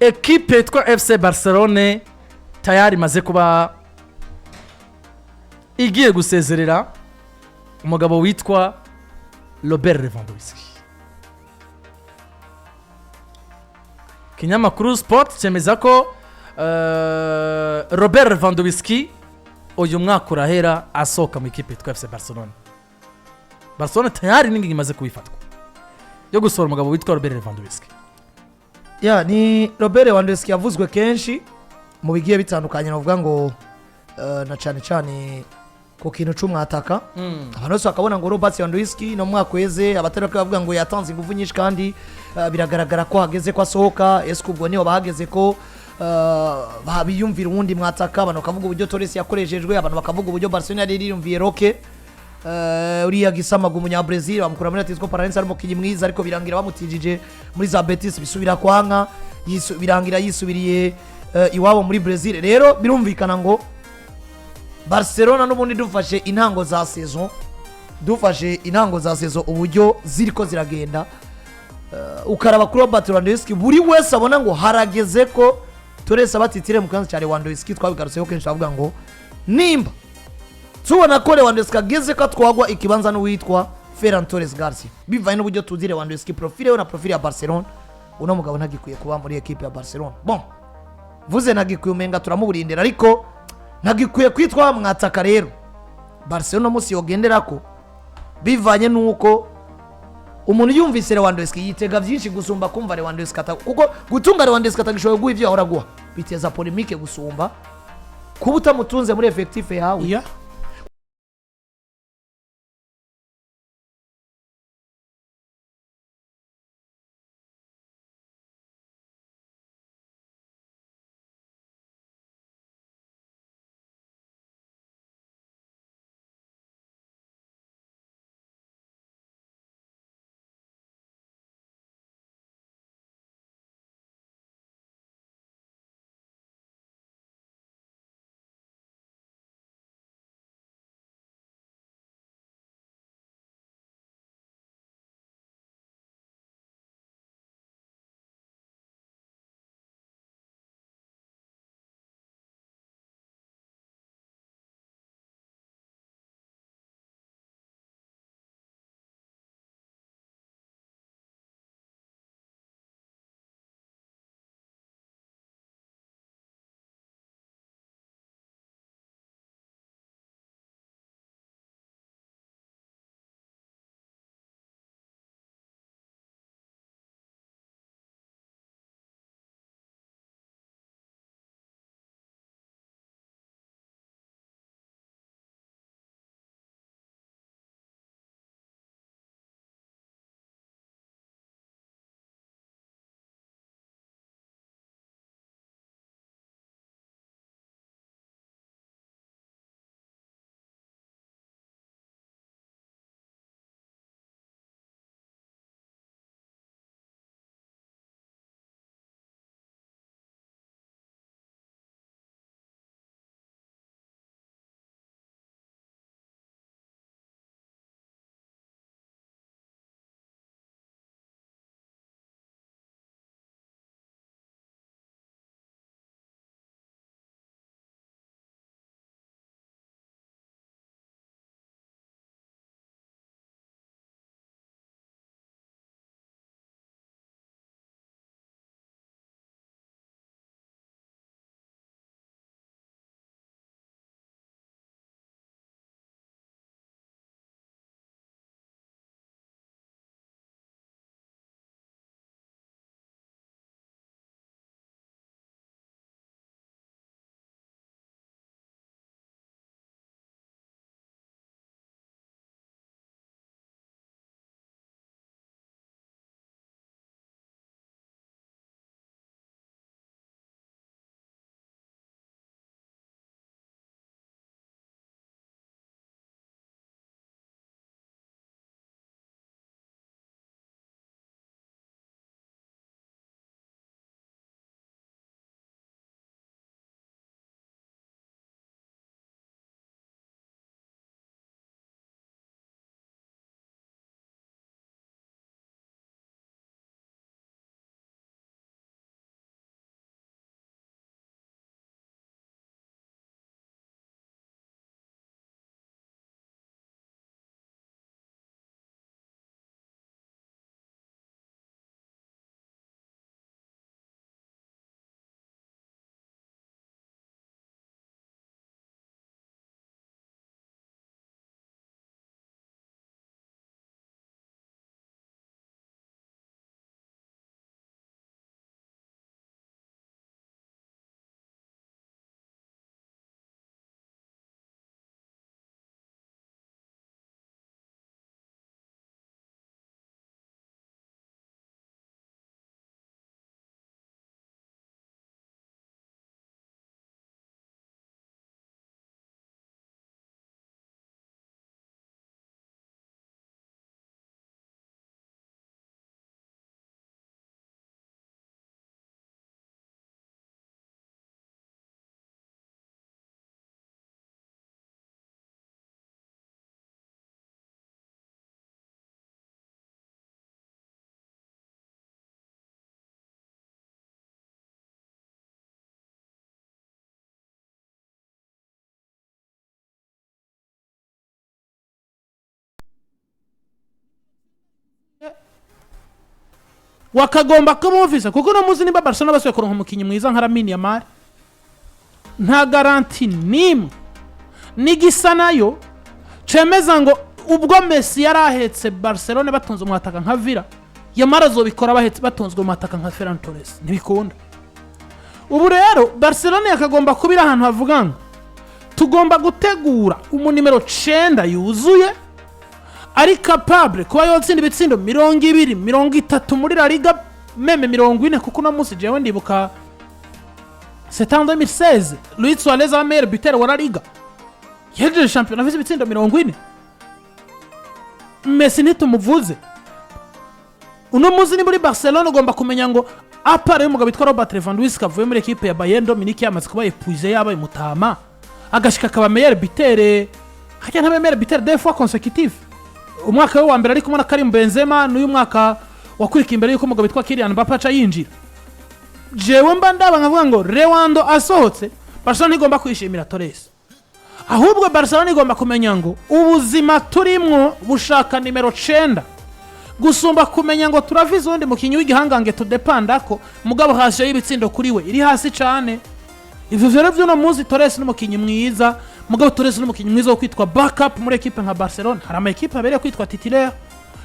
ekipe yitwa FC Barcelona tayari maze kuba igiye gusezerera umugabo witwa Robert Lewandowski. Kinyamakuru Sport cyemeza ko Robert Lewandowski uyu mwaka urahera asohoka mu ikipe yitwa FC Barcelona. Barcelona tayari ningi imaze kubifatwa yo gusohora umugabo witwa Robert Lewandowski. Ni Robert Lewandowski yavuzwe kenshi mu bigiye bitandukanye navuga ngo na cyane ku kintu cy'umwataka. Abantu bose bakabona ngo Robert Lewandowski no mwaka weze abatari bavuga ngo yatanze ingufu nyinshi kandi biragaragara ko hageze ko asohoka. Ese ubwo niho bahageze ko babiyumvira uwundi mwataka. Abantu bakavuga uburyo Torres yakoreshejwe, abantu bakavuga uburyo Barcelona yari yumviye Roque uriya gisamaga umunya Brazil bamukura muri Atletico Paranaense arimo kinyi mwiza ariko birangira bamutijije muri za Betis bisubira kwanka birangira yisubiriye iwabo muri Brazil. Rero birumvikana ngo Barcelona n'ubundi dufashe intango za saison uburyo ziriko ziragenda ukaraba kuri Robert Lewandowski buri wese abona ngo harageze ko Torres abatitire mu kanzu cya Lewandowski. Twabigarutseho kenshi avuga ngo nimba tubona ko Lewandowski ageze ko twagwa ikibanza n'uwitwa Ferran Torres Garcia bivaye n'uburyo tuzi Lewandowski profile na profile ya Barcelona, uno mugabo ntagikwiye kuba muri equipe ya Barcelona. Bon vuze ntagikwiye umenga turamuburindira ariko ntagikwiye kwitwa mwataka. Rero Barcelona musi yogenderako bivanye nuko umuntu yumvise Lewandowski yitega byinshi gusumba kumva Lewandowski kuko gutunga Lewandowski atagishoboye guha ivyo ahora guha biteza polemique gusumba kuba utamutunze muri effectif yawe. wakagomba kuba ufise kuko no muzi nimba Barcelona basuye kuronka umukinyi mwiza nka Lamine Yamal nta garanti nimwe nigisa nayo cemeza ngo ubwo Messi yarahetse Barcelona batunze umwataka nka Villa Yamal azobikora bahetse batunzwe umwataka nka Ferran Torres ntibikunda ubu rero Barcelona yakagomba kubira ahantu havuga ngo tugomba gutegura umunimero 9 yuzuye ari capable kuba yotsinda ibitsindo 200 30 muri La Liga meme 40 kuko no musi jewe ndibuka c'est en 2016 Luis Suarez a meilleur buteur wa La Liga yeje champion afise ibitsindo 40 Messi nitumuvuze uno muzi ni muri Barcelona ugomba kumenya ngo apare y'umugabo bitwa Robert Lewandowski avuye muri equipe ya Bayern Dominique yamaze kuba épuisé yabaye mutama agashika akaba meilleur buteur hajya nta meilleur buteur deux fois consécutif umwaka wa mbere ari kumwe na Karim Benzema n'uyu mwaka wakurika imbere yuko umugabo bitwa Kylian Mbappé aca yinjira jewe mba ndaba nkavuga ngo Lewando asohotse Barcelona igomba kwishimira Torres ahubwo Barcelona igomba kumenya ngo ubuzima turimwo bushaka nimero 9 gusumba kumenya ngo turavize undi mukinyi w'igihangange tudepandako mugabo hasi y'ibitsindo kuri we iri hasi cyane ivyo rero byo no muzi Torres n'umukinyi mwiza mugabo Torres n'umukinyi mwiza wo kwitwa backup muri equipe nka Barcelona hari ama equipe abereye kwitwa titulaire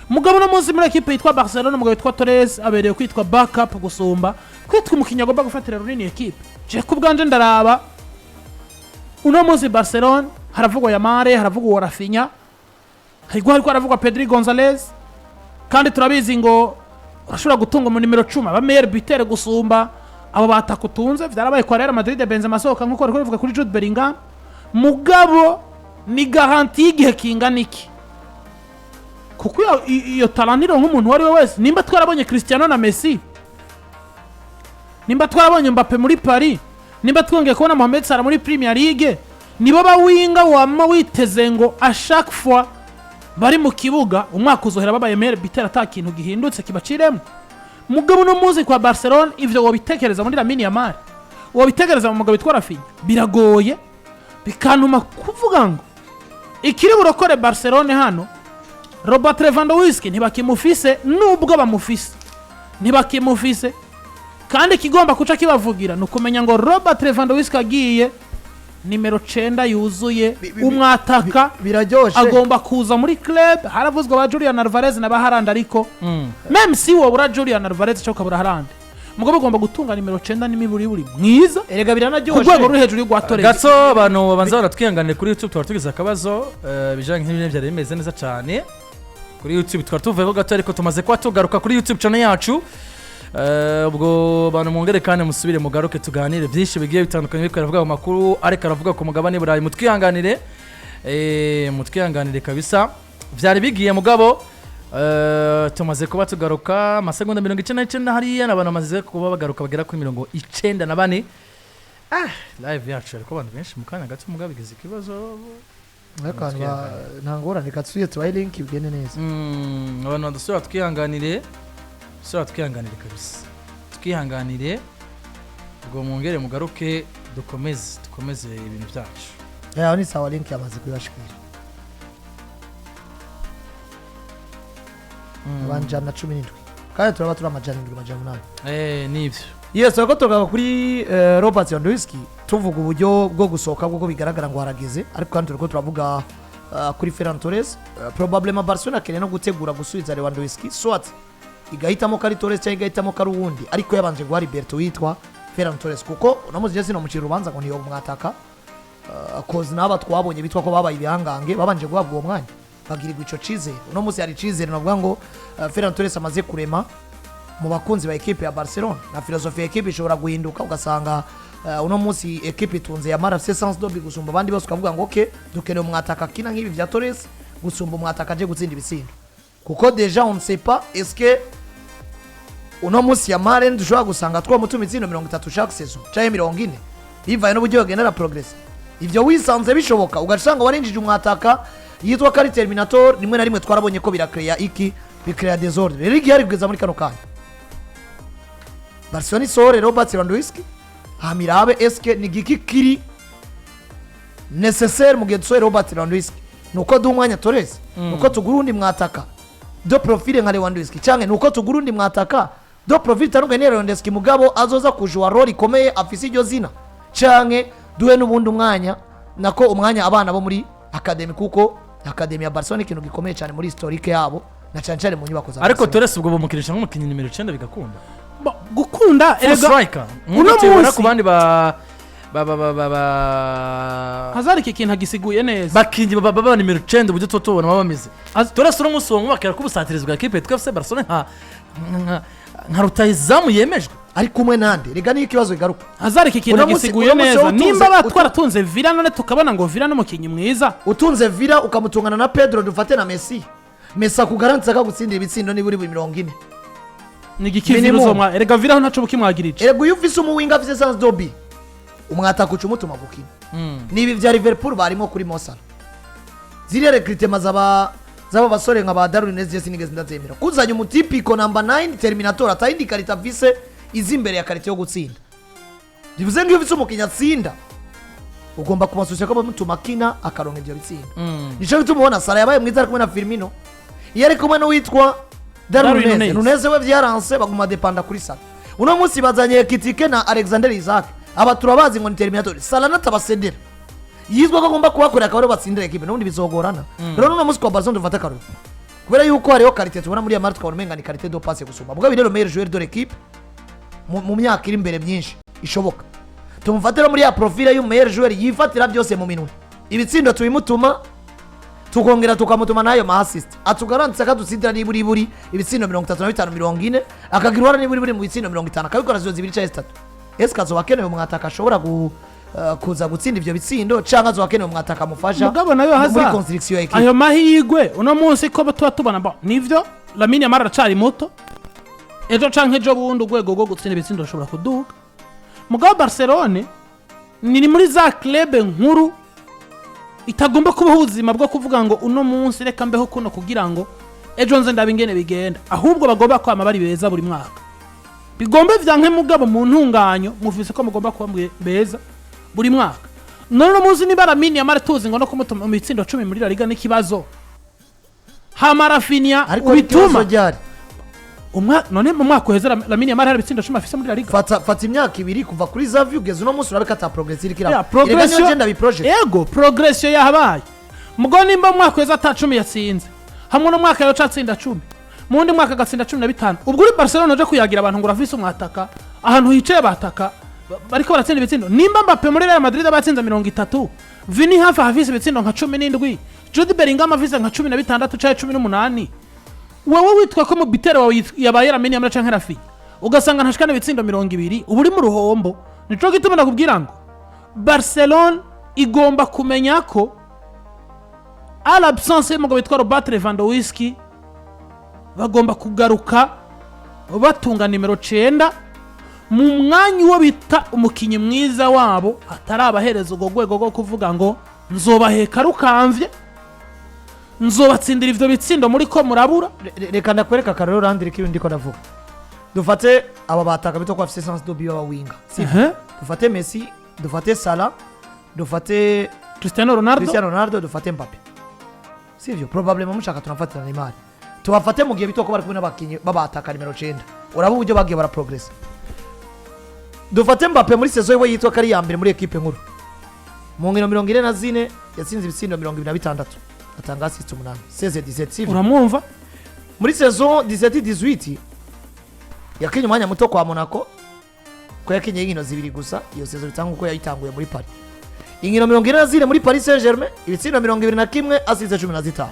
mugabo no muzi muri equipe yitwa Barcelona mugabo yitwa Torres abereye kwitwa backup gusumba kwitwa umukinyi agomba gufatira runini equipe je kubwanje ndaraba uno muzi Barcelona haravugwa Yamal haravugwa Rafinha hariko haravugwa Pedri Gonzalez kandi turabizi ngo urashobora gutunga mu nimero 10 ba meilleur buteur gusumba abo batakutunze vyarabaye kwa Real Madrid Benzema soka nkuko ariko bivuga kuri Jude Bellingham mugabo ni garantie igihe kingana iki kuko iyo talaniro nk'umuntu wari we wese nimba twarabonye Cristiano na Messi nimba twarabonye Mbappé muri Paris nimba twongeye kubona Mohamed Salah muri Premier League nibo bawinga wama witeze ngo a chaque fois bari mu kibuga umwaka uzohera babaye meilleur buteur atakintu gihindutse kibaciremo mugabo no muzi kwa Barcelona ivyo wobitekereza muri Lamine Yamal wobitekereza mu mugabo bitwa Rafinha biragoye bikanuma kuvuga ngo ikiri burokore Barcelona hano Robert Lewandowski ntibakimufise nubwo bamufise ntibakimufise kandi kigomba kuca kibavugira nukumenya ngo Robert Lewandowski agiye nimero 9 yuzuye umwataka biraryoshe agomba kuza muri club haravuzwa ba Julian Alvarez na baharanda ariko même si wo ura Julian Alvarez cyo kabura haranda mugabo ugomba gutunga nimero 9 n'imiburi buri mwiza erega biranaryoshe kugwego ruri hejuru y'ugwa Torres gaso abantu babanza baratwihanganira kuri YouTube twatugize akabazo bijanye nk'ibintu byari bimeze neza cyane kuri YouTube twatuvuyeho gato ariko tumaze kwa tugaruka kuri YouTube channel yacu ubwo bantu mungere kandi musubire mugaruke tuganire byinshi bigiye bitandukanye biko aravuga amakuru ariko aravuga ku mugabane burayi mutwihanganire kabisa byari bigiye mugabo tumaze kuba tugaruka amasegonda 99 hariya n'abantu bamaze kuba bagaruka bagera kuri 94 live yacu ariko abantu benshi mukanya gato mugabo bigize ikibazo ntangorane katsuye tubaye link bigene neza abantu badusubira twihanganire kabisa twihanganire ubwo mungere mugaruke dukomeze ibintu byacu ni sawa link yamaze kubashikira abanjana 17 kandi turaba turi amajana 8 nivyo yes ariko tugaga kuri Robert Lewandowski tuvuga uburyo bwo gusohoka bwo bigaragara ngo harageze ariko kandi turiko turavuga kuri Ferran Torres probablement Barcelona kene no gutegura gusubiza Lewandowski soit igahitamo kari Torres cyangwa igahitamo kari uwundi ariko yabanje guha Roberto witwa Ferran Torres kuko unamuzi no muciro rubanza ngo niyo mwataka kozi naba twabonye bitwa ko babaye ibihangange babanje guhabwa uwo mwanya bagirirwa ico cizere uno muzi ari cizere navuga ngo Ferran Torres amaze kurema mu bakunzi ba equipe ya Barcelona na filosofi ya equipe ishobora guhinduka ugasanga uno muzi equipe itunze ya Mara sens dobi gusumba abandi bose ukavuga ngo okay dukeneye umwataka kina nk'ibi vya Torres gusumba umwataka aje gutsinda ibitsindo kuko deja on ne sait pas est-ce que uno musi ya Mara dushobora gusanga twa mutuma itsindo 30 chaque saison cyangwa 40 bivaye n'uburyo bagenera progress ivyo wisanze bishoboka ugasanga warinjije umwataka yitwa kari Terminator rimwe na rimwe twarabonye ko birakreya iki bikreya desordre rero igihari kugeza muri kano kanya Barcelona sore Robert Lewandowski hamirabe eske ni giki kiri necessaire mu gihe dusoye Robert Lewandowski nuko dumwanya Torres nuko tugurundi mwataka do profile nka Lewandowski cyangwa nuko tugurundi mwataka do profil itandukanye Lewandowski mugabo azoza kujua role ikomeye afise iryo zina canke duhe n'ubundi umwanya nako umwanya abana bo muri academy kuko academy ya Barcelona ikintu gikomeye cyane muri historique yabo na cyane cyane mu nyubako za ariko Torres ubwo bamukirisha nk'umukinnyi nimero 9 bigakunda gukunda striker uno munsi ku bandi Hazard iki kintu gisiguye neza bakinyi baba nimero 9 uburyo tubona bameze Torres uno munsi wo bakira kubusatirizwa equipe twese Barcelona nka rutahizamu yemejwe ari kumwe nande rega ni ikibazo igaruka Hazard iki kintu gisiguye neza nimba batwaratunze Villa none tukabona ngo Villa n'umukinyi mwiza utunze Villa ukamutungana na Pedro dufate na Messi akugarantsa ka gutsindira ibitsindo ni buri 40 ni gikiviro zomwa erega Villa ntaco bukimwagirije erega uyu ufise umuwinga afise sans dobi umwata kucumutuma gukina nibi vya Liverpool barimo kuri Mosala ziri recruitment zaba basore nka ba Darwin Nunez sinigeze ndazemera kuzanya umutipiko number 9 Terminator atayindi karita vise izimbere ya karita yo gutsinda bivuze ngo ufise umukinya tsinda ugomba kumasusha ko bamutuma kina akaronka ibyo bitsinda nico bitumubona Sara yabaye mwiza ari kumwe na Firmino yari kumwe no witwa Darwin Nunez we vyaranse baguma dependa kuri Sara uno munsi bazanye Kitike na Alexander Isaac aba turabazi ngo ni Terminator Sala natabasedera yizwa ko agomba kubakorera akabaro batsindira equipe n'undi bizogorana rero no munsi kwa Barcelona dufata karo kubera yuko hariho karite tubona muri ya marque kwa umenga ni karite do passe gusumba bwa birero meilleur joueur de l'équipe mu myaka iri imbere myinshi ishoboka tumufatira muri ya profile y'u meilleur joueur yifatira byose mu minwe ibitsindo tubimutuma tukongera tukamutuma nayo ma assist atugarantse akadutsindira ni buri ibitsindo 35 40 akagirwara ni buri mu bitsindo 50 akabikora zo zibiri cha 3 ese kazobakeneye umwataka ashobora kuza gutsinda ivyo bitsindo canka azobakeneye umwataka mufasha mugabo nayo muri construction y'equipe ayo mahigwe uno munsi ko tuba tubona ba nivyo Lamine Yamal aracari muto ejo canke ejo bundi urwego rwo gutsinda ibitsindo ashobora kuduga mugabo Barcelona ni muri za club nkuru itagomba kubaho ubuzima bwo kuvuga ngo uno munsi reka mbeho kuno kugira ngo ejo nze ndabingene bigenda ahubwo bagomba kwama bari beza buri mwaka bigombe vyanke mugabo mu ntunganyo muvise ko mugomba kuba beza buri mwaka none munsi ni Lamine Yamal tuzi ngo no kumutuma mu bitsindo 10 muri La Liga n'ikibazo Hamara Rafinha ubituma none mu mwaka uheza Lamine Yamal hari bitsindo 10 afise muri La Liga fata imyaka ibiri kuva kuri Xavi ugeze uno munsi urabe kata progress iri kira progression agenda bi project ego progression yahabaye mugo nimba mu mwaka uheza ata 10 yatsinze hamwe no mwaka yo catsinda 10 mundi mwaka gatsinda 15 ubwo uri Barcelona je kuyagira abantu ngo urafise umwataka ahantu hicaye bataka bariko baratsinda ibitsindo nimba Mbappe muri Real Madrid abatsinda 30 Vini hafi afise ibitsindo nka 17 Jude Bellingham afise nka 16 cyangwa 18 wewe witwa ko mu bitero wawe yabaye Lamine Yamal canke Rafi ugasanga ntashikana ibitsindo 200 uburi mu ruhombo nico gituma ndakubwira ngo Barcelona igomba kumenya ko à l'absence y'umugabo witwa Robert Lewandowski bagomba kugaruka batunga nimero 9 mu mwanya wo bita umukinyi mwiza wabo atarabahereza ugo gwego go kuvuga ngo nzobaheka rukamvye nzobatsindira ivyo bitsindo muri ko murabura reka ndakwereka karero Landry kiyo ndiko ndavuga dufate aba bataka bito kwa assistance do biwa winga dufate Messi dufate Salah dufate Cristiano Ronaldo dufate Mbappe sivyo probablement mushaka tunafatira Neymar tubafate mu gihe bito ko bari kumwe n'abakinyi babataka nimero 9 urabo uburyo bagiye bara progress dufate Mbappe muri saison yewe yitwa kari ya mbere muri equipe nkuru mu nkino 44 yatsinze ibitsindo 26 atanga assist 8 16-17 uramwumva muri saison 17-18 yakinye umwanya muto kwa Monaco ko yakinye inkino zibiri gusa iyo saison bitanga uko yayitanguye muri Paris inkino 44 muri Paris Saint-Germain ibitsindo 21 assist 15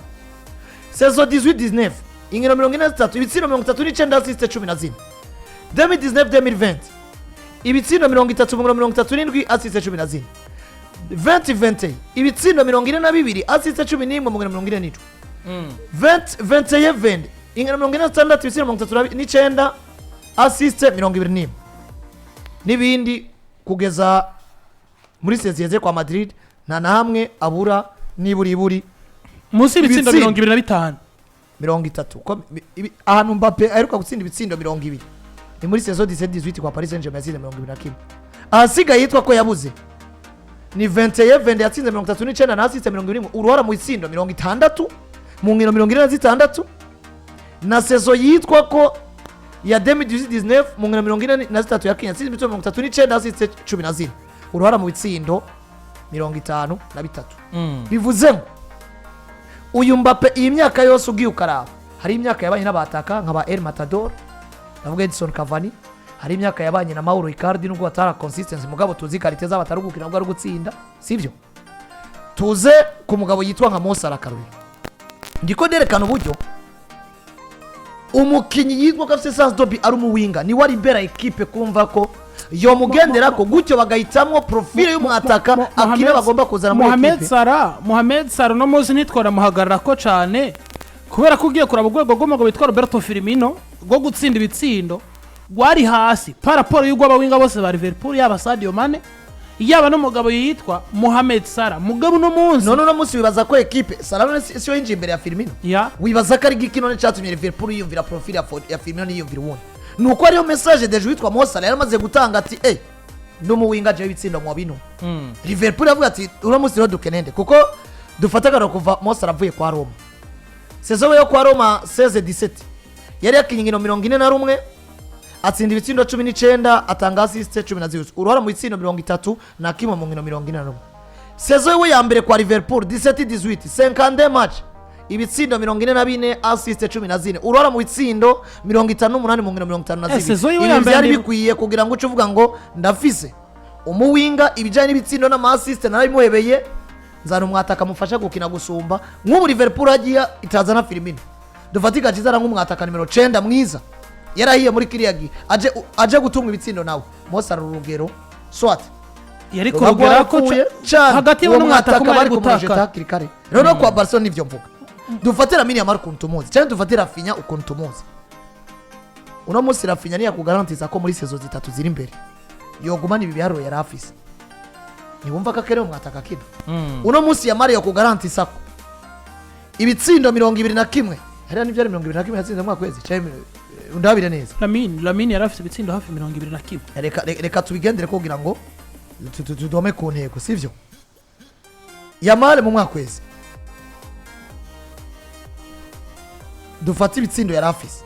saison 18-19 inkino 43 ibitsindo 39 assist 14 2019-2020 ibitsindo 37 assist 14 2020 ibitsindo 42 assist 11 mu 2020 2021 ingana 46 ibitsindo 39 assist 21 nibindi kugeza muri seziyeze kwa Madrid nta nahamwe abura niburi musi ibitsindo 25 30 ahantu Mbappe aheruka gutsinda ibitsindo 20 ni muri saison 17-18 kwa Paris Saint-Germain yatsinze 21 ahasigaye yitwa ko yabuze ni 21 yatsinze 39 na assist 20 uruhara mu itsindo 60 mu nkino 46 na saison yitwa ko ya 2019 mu nkino 43 yakinye atsinze ibitego 39 asiste 14 uruhara mu bitsindo 53 bivuze ngo uyu Mbappe iyi myaka yose ugiye ukaraba hari imyaka yabanye n'abataka nk'aba El Matador navuga Edison Cavani hari imyaka yabanye na Mauro Icardi nubwo batara consistency mugabo tuzi karite z'abatarugukina nubwo ari gutsinda sivyo tuze ku mugabo yitwa nka Mo Salah Karoli ndiko nerekana uburyo umukinyi yitwa kafise sans dobi ari umuwinga ni wari imbere equipe kumva ko yo mugendera ko gutyo bagahitamwo profile y'umwataka akina bagomba kuzana muri equipe Mohamed Salah no muzi ntitwara muhagarara ko cyane kubera ko ugiye kuraba urwego rw'umugabo witwa Roberto Firmino rwo gutsinda ibitsindo gwari hasi paraporo y'ugwa abawinga bose ba Liverpool yaba Sadio Mane yaba n'umugabo yitwa Mohamed Salah mugabo no munsi no munsi wibaza ko equipe Salah siyo yinjiye imbere ya Firmino wibaza ko ari gikino n'icyatumye Liverpool yiyumvira profile ya Firmino niyumvira ubundi nuko ariyo message deje witwa Mo Salah yaramaze gutanga ati ndumuwinga je bitsindo mu bino Liverpool avuga ati uramusi ro dukenende kuko dufatagara kuva Mo Salah avuye kwa Roma saison yo kwa Roma 16-17 yari yakinyingino 41 atsinda ibitsindo 19 atanga assist 12 uruhara mu bitsindo 30 na kimwe mu nkino 41 saison ya mbere kwa Liverpool 17-18 50 match ibitsindo 44 assist 14 uruhara mu bitsindo 58 mu nkino 52 ibi byari bikwiye kugira ngo uvuga ngo ndafise umuwinga ibijanye n'ibitsindo na assist narabimuhebeye nzana umwataka mufasha gukina gusumba nk'ubu Liverpool agiye itazana Firmino dufatika kizara nk'umwataka nimero 9 mwiza yarahiye muri kiriyagi aje gutunga ibitsindo nawe Mo Salah urugero swat yari kurugera ko hagati y'umwataka bari gutaka kare rero kwa Barcelona nivyo mvuga dufatira mini ya Marco Tumuzi cyane dufatira Rafinha ukuntu tumuzi uno munsi Rafinha ni yakugarantiza ko muri saison zitatu ziri imbere yogumana ibi biharo yari afise niwumva ka kere umwataka kino uno munsi ya Mario yakugarantisa ko ibitsindo 21 hari n'ibyo 21 yatsinze mu kwezi cyane ndabire neza Lamine yari afite ibitsindo hafi 21 reka tubigendere kugira ngo tudome ku ntego sivyo Yamal mu mwakwezi dufata ibitsindo yari afise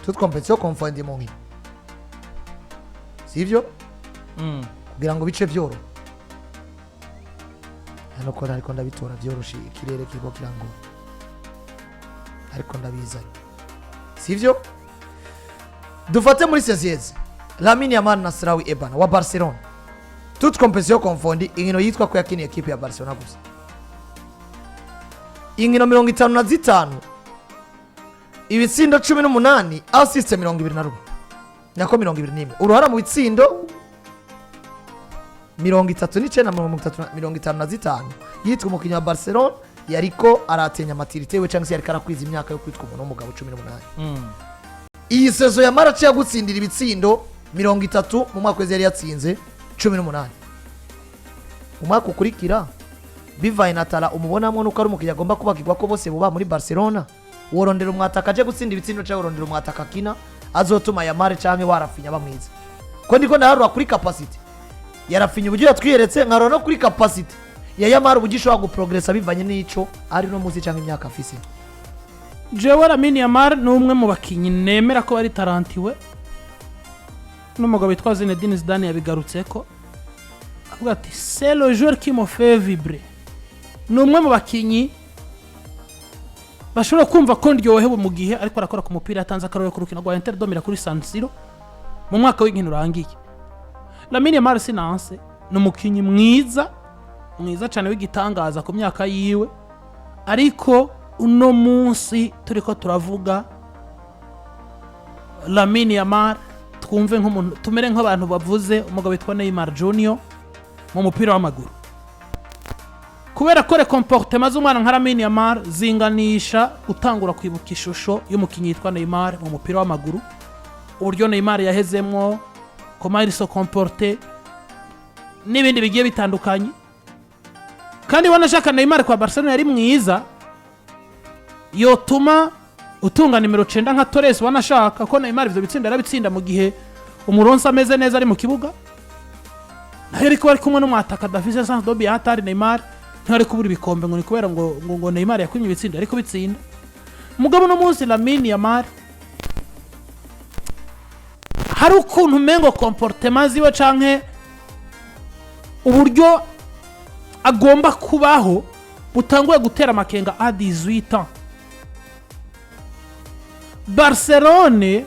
toute compétition confondue mu nkino sivyo kugira ngo bice vyoro hano ko ariko ndabitora vyoroshe ikirere kigo kirango ariko ndabiza sivyo dufate muri sezeze Lamine Yamal na Sraoui Ebana wa Barcelona toute compétition confondue inkino yitwa ko yakiniye equipe ya Barcelona gusa inkino 55 ibitsindo 18 assist 21 nako 21 uruhara mu bitsindo 39 na 55 yitwa umukinnyi wa Barcelona yariko aratenya maturité we cyangwa se yariko arakwiza imyaka yo kwitwa umuntu w'umugabo 18 iyi saison ya Marachi yagutsindira ibitsindo 30 mu mwaka wese yari yatsinze 18 umwaka ukurikira bivaye na Tala umubonamo nuko ari umukinnyi agomba kubakirwa ko bose buba muri Barcelona worondera umwataka aje gutsinda ibitsindo cyangwa worondera umwataka kina azotuma Yamal cyangwa warafinya bamwiza ko ndiko ndaharura kuri capacity yarafinya uburyo yatwiyeretse nkaro no kuri capacity ya Yamal uburyo ishobora guprogressa bivanye n'ico ari no muzi cyangwa imyaka afise jewe Lamine Yamal ni umwe mu bakinyi nemera ko bari tarantiwe n'umugabo witwa Zinedine Zidane yabigarutse ko avuga ati c'est le joueur qui me fait vibrer ni umwe mu bakinyi bashobora kumva ko ndyohewe mu gihe ariko arakora ku mupira yatanze akarore ku rukino rwa Inter domira kuri San Siro mu mwaka w'inkino urangiye Lamine Yamal sinanse ni umukinyi mwiza cyane w'igitangaza ku myaka yiwe ariko uno munsi turiko turavuga Lamine Yamal twumve nk'umuntu tumere nk'abantu bavuze umugabo witwa Neymar Junior mu mupira w'amaguru kubera ko comportement z'umwana nka Lamine Yamal zinganisha utangura kwibuka ishusho y'umukinyi yitwa Neymar mu mupira w'amaguru uburyo Neymar yahezemwo comment il se comporte n'ibindi bigiye bitandukanye kandi wanashaka Neymar kwa Barcelona yari mwiza yotuma utunga nimero 9 nka Torres wanashaka ko Neymar ivyo bitsinda arabitsinda mu gihe umuronsa ameze neza ari mu kibuga nayo ariko bari kumwe n'umwataka David Sans Dobi hatari Neymar ntari kubura ibikombe ngo ni kubera ngo Neymar yakwimye ibitsinda ariko bitsinda mugabo no munsi Lamine Yamal hari ukuntu umengo comportement ziwe canke uburyo agomba kubaho butanguye gutera amakenga a 18 ans. Barcelona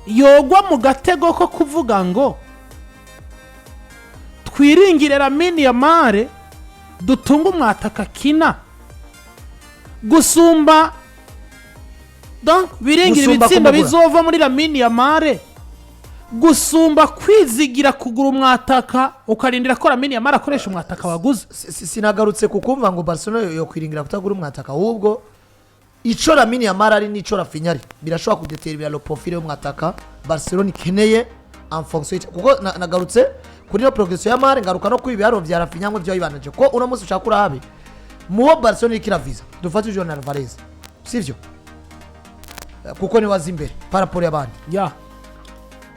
yogwa mu gatego ko kuvuga ngo twiringire Lamine Yamal dutunga umwataka kina gusumba donc biringire ibitsinda bizova muri Lamine Yamal gusumba kwizigira kugura umwataka ukarindira ko Lamine Yamal akoresha umwataka waguze. Sinagarutse kukumva ngo Barcelona yo kwiringira kutagura umwataka, ahubwo ico Lamine Yamal ari nico Rafinha ari birashobora kudetermina le profil y'umwataka Barcelona ikeneye en fonction kuko nagarutse kuri no progression ya Yamal, ngaruka no kwibiharo vya Rafinha ngo byo yibanaje ko uno musi ushaka urabe muwo Barcelona ikiraviza dufate John Alvarez sivyo kuko ni wazi imbere paraporo y'abandi ya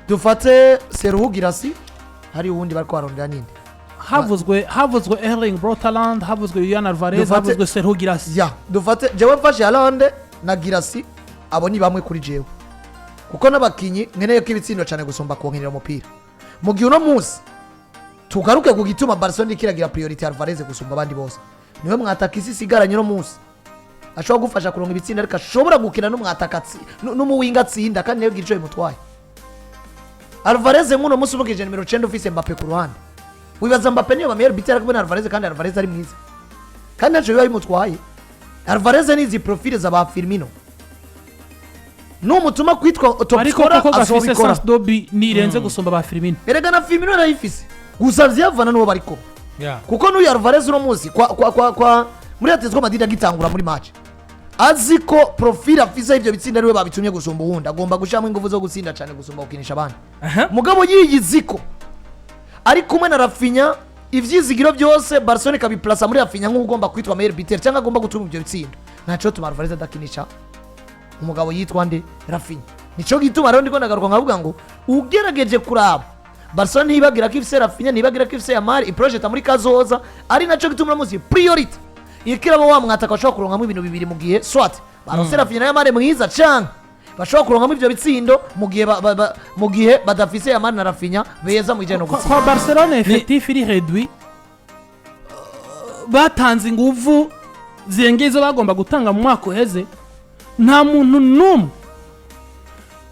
dufate Serhu Girassi hari uwundi bariko barondera ninde havuzwe Erling Brotaland, havuzwe Julian Alvarez, havuzwe Serhu Girassi. Ya dufate jewe mfashe Haaland na Girassi abo ni bamwe kuri jewe kuko nabakinyi nkeneye ko ibitsindo cyane gusumba konkerera umupira mu gihe uno munsi tugaruke ku gituma Barcelona ikiragira priority Alvarez gusumba abandi bose niwe mwataka isi sigaranye no munsi ashobora gufasha kuronga ibitsinda ariko ashobora gukina n'umwatakatsi n'umuwinga atsinda kandi niyo gico imutwaye. Alvarez nk'uno munsi ubukije nimero 9 ufise Mbappe ku ruhande wibaza Mbappe niyo bamera bitera kubona Alvarez kandi Alvarez ari mwiza kandi naco biba bimutwaye. Alvarez ni izi profile za ba Firmino n'umutuma kwitwa top scorer azobikora dobi nirenze gusumba ba Firmino erega na Firmino arayifise gusa vyavana n'uwo bariko kuko n'uyu Alvarez uno munsi kwa muri Atletico Madrid agitangura muri match aziko profile afise ivyo bitsinda ariwe babitumye gusumba uwundi agomba gushamo ingufu zo gutsinda cyane gusumba ukinisha abandi mugabo yiyiziko ari kumwe na Rafinha ivyizigiro byose Barcelona kabiplaza muri Rafinha nk'ugomba kwitwa meilleur buteur cyangwa agomba gutuma ivyo bitsindo naco tuma Alvarez adakinisha umugabo yitwa nde Rafinha nico gituma rero ndiko ndagaruka nkavuga ngo ugerageje kuraba Barcelona ntibagira ko ifise Rafinha ntibagira ko ifise Yamal iproject muri kazoza ari naco gituma muzi priority ikirabo wa mwataka bashobora kuronka mu ibintu bibiri mu gihe swat baronse Rafinha na Yamal mwiza cyane bashobora kuronka mu ivyo bitsindo mu gihe badafise Yamal na Rafinha beza mu ijana no gutsinda. Kwa Barcelona effectif iri réduit batanze ingufu zirengezo bagomba gutanga mu mwaka uheze nta muntu numwe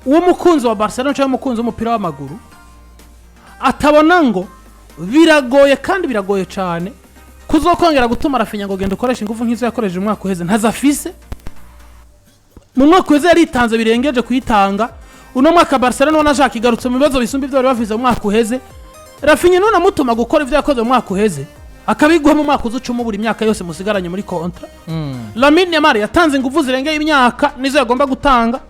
w'umukunzi wa Barcelona cyangwa umukunzi w'umupira w'amaguru atabona ngo biragoye kandi biragoye cyane kuzokongera gutuma Rafinha ngo genda ukoresha ingufu nk'izo yakoresheje umwaka uheze ntazafise mu mwaka uheze yaritanze birengeje kuyitanga uno mwaka Barcelona wanashaka igarutse mu bibazo bisumba ibyo bari bavize mu mwaka uheze Rafinha none amutuma gukora ivyo yakoze mu mwaka uheze akabigwa mu mwaka uzucuma buri myaka yose musigaranye muri kontra. Lamine Yamal yatanze ingufu zirengeye imyaka nizo yagomba gutanga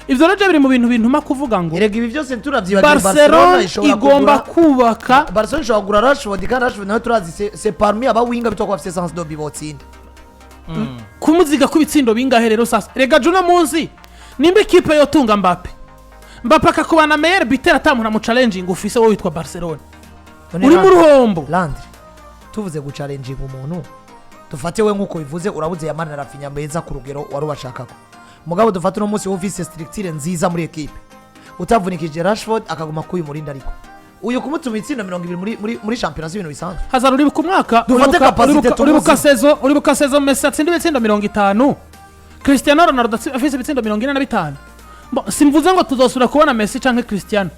ivyo rero biri mu bintu bintuma kuvuga ngo erega ibi byose turavyibagiye Barcelona igomba kubaka Barcelona ishobora kugura Rashford kandi Rashford nawe turazi c'est parmi aba winga bitwa kwa sens do bibotsinda kumuziga kubitsindo bingahe rero sasa rega juna munsi nimba equipe yo tunga Mbappe akakubana meilleur buteur atamura mu challenging ufise wo witwa Barcelona uri mu ruhombo Landry tuvuze guchallenging umuntu dufate we nkuko bivuze urabuze Yamal na Rafinha beza ku rugero wari ubashakako mugabo dufate no munsi office structure nziza muri equipe utavunikije Rashford akaguma kuyu murinda ariko uyu kumutuma itsinda 20 muri champions ibintu bisanzwe hazara uri ku mwaka uri bukasezo Messi atsindiwe itsinda 50 Cristiano Ronaldo afise itsinda 45 simvuze ngo tuzosura kubona Messi canke Cristiano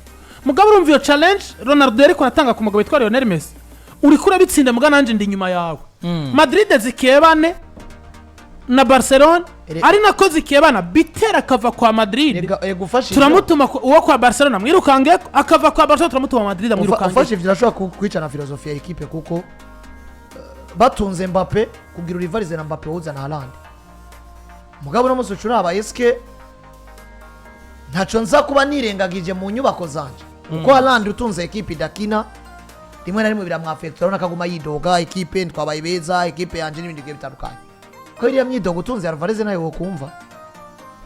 mugabo urumva iyo challenge Ronaldo yariko atanga ku mugabo witwa Lionel Messi uri kura bitsinda muga nanje ndi nyuma yawe Madrid zikebane na Barcelona ari nako zikebana bitera akava kwa Madrid turamutuma uwo kwa Barcelona mwirukange akava kwa Barcelona turamutuma Madrid mwirukange ufashe ivyo ashobora kwica na filosofia ya equipe kuko batunze Mbappe kugira rivalize na Mbappe uza na Haaland mugabo no musucura aba eske ntaco nza kuba nirengagije mu nyubako zanje kuko Haaland utunze equipe dakina rimwe na rimwe biramwafectora nakaguma yidoga equipe twabaye beza equipe yanje n'ibindi bigiye bitandukanye ko iriya myidogo utunze Alvarez nayo wo kumva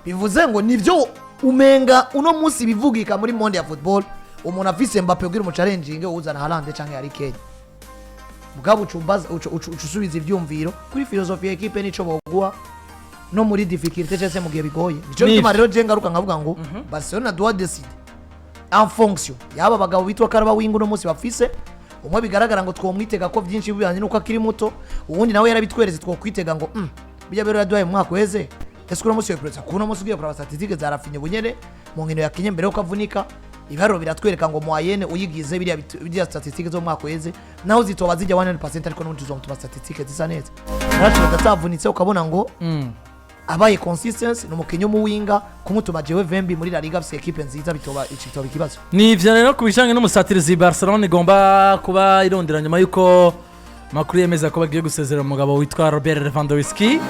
bivuze ngo nivyo umenga uno munsi bivugika muri monde ya football umuntu afise Mbappe ugira mu challenging uzana Haaland canke Harry Kane mugabo ucusubiza ivyumviro kuri philosophy ya equipe nico bogwa no muri difficulté cyese mu gihe bigoye nico bituma rero je ngaruka nkavuga ngo Barcelona doit décider en fonction yaba bagabo bitwa karaba wingu no munsi bafise umwe bigaragara ngo twomwitega ko byinshi bibanye nuko akiri muto ubundi nawe yarabitwereze twokwitega ngo bijya bero yaduhaye mu mwaka weze ese kuno munsi yopresa kuno munsi ugiye kuraba statistique zarafinye bunyene mu nkino yakinye mbere uko avunika ibaro biratwereka ngo moyenne uyigize biriya statistique zo mu mwaka weze naho zitoba zijya 100% ariko n'undi tuzomutuma statistique zisa neza nacho datavunitse ukabona ngo abaye consistency n'umukinyo mu winga kumutuma jewe Vembi muri La Liga afise equipe nziza bitoba ikibazo nivyo rero kubijanye n'umusatirizi Barcelona igomba kuba irondera nyuma yuko makuru yemeza ko bagiye gusezera umugabo witwa Robert Lewandowski